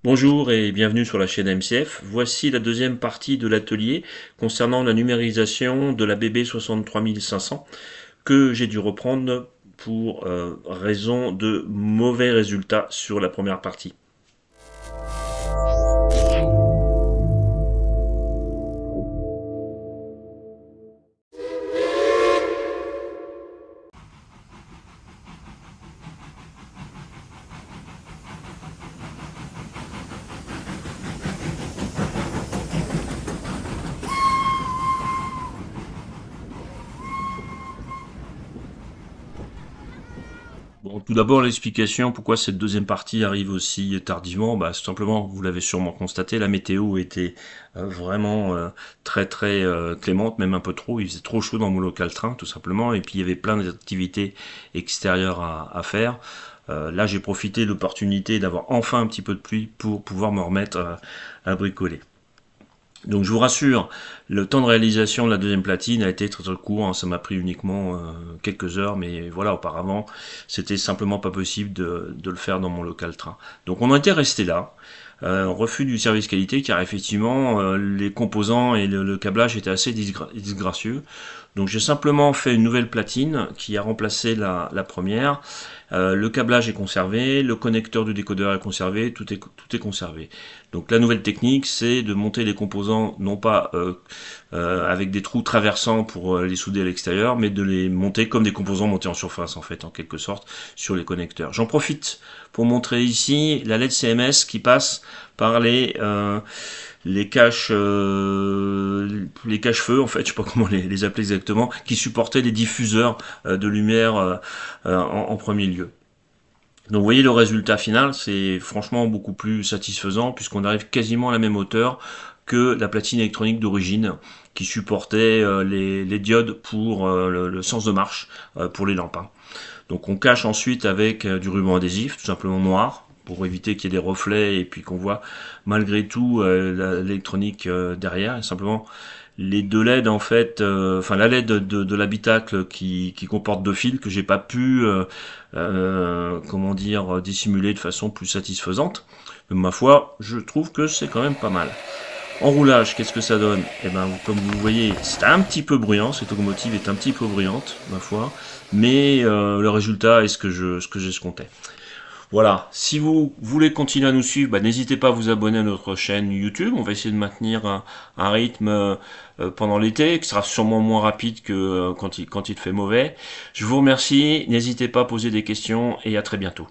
Bonjour et bienvenue sur la chaîne MCF. Voici la deuxième partie de l'atelier concernant la numérisation de la BB 63500 que j'ai dû reprendre pour raison de mauvais résultats sur la première partie. Bon, tout d'abord l'explication pourquoi cette deuxième partie arrive aussi tardivement, tout simplement, vous l'avez sûrement constaté, la météo était vraiment très clémente, même un peu trop. Il faisait trop chaud dans mon local train, tout simplement, et puis il y avait plein d'activités extérieures à faire. Là, j'ai profité de l'opportunité d'avoir enfin un petit peu de pluie pour pouvoir me remettre à bricoler. Donc je vous rassure, le temps de réalisation de la deuxième platine a été très court, hein, ça m'a pris uniquement quelques heures, mais voilà, auparavant, c'était simplement pas possible de le faire dans mon local train. Donc on en était resté là, refus du service qualité, car effectivement, les composants et le câblage étaient assez disgracieux. Donc j'ai simplement fait une nouvelle platine qui a remplacé la première. Le câblage est conservé, le connecteur du décodeur est conservé, tout est conservé. Donc la nouvelle technique, c'est de monter les composants non pas avec des trous traversants pour les souder à l'extérieur, mais de les monter comme des composants montés en surface en fait, en quelque sorte, sur les connecteurs. J'en profite pour montrer ici la LED CMS qui passe par les caches feu en fait, je sais pas comment les appeler exactement, qui supportaient des diffuseurs de lumière en premier lieu. Donc vous voyez le résultat final, c'est franchement beaucoup plus satisfaisant puisqu'on arrive quasiment à la même hauteur que la platine électronique d'origine qui supportait les diodes pour le sens de marche pour les lampes. Donc on cache ensuite avec du ruban adhésif, tout simplement noir, pour éviter qu'il y ait des reflets et puis qu'on voit malgré tout l'électronique derrière. Et simplement les deux LED en fait, enfin la LED de l'habitacle qui comporte deux fils que j'ai pas pu, comment dire, dissimuler de façon plus satisfaisante. Mais ma foi, je trouve que c'est quand même pas mal. En roulage, qu'est-ce que ça donne? Eh ben, comme vous voyez, c'est un petit peu bruyant, cette locomotive est un petit peu bruyante, ma foi, mais le résultat est ce que j'escomptais. Voilà, si vous voulez continuer à nous suivre, n'hésitez pas à vous abonner à notre chaîne YouTube. On va essayer de maintenir un rythme pendant l'été, qui sera sûrement moins rapide que quand il fait mauvais. Je vous remercie, n'hésitez pas à poser des questions et à très bientôt.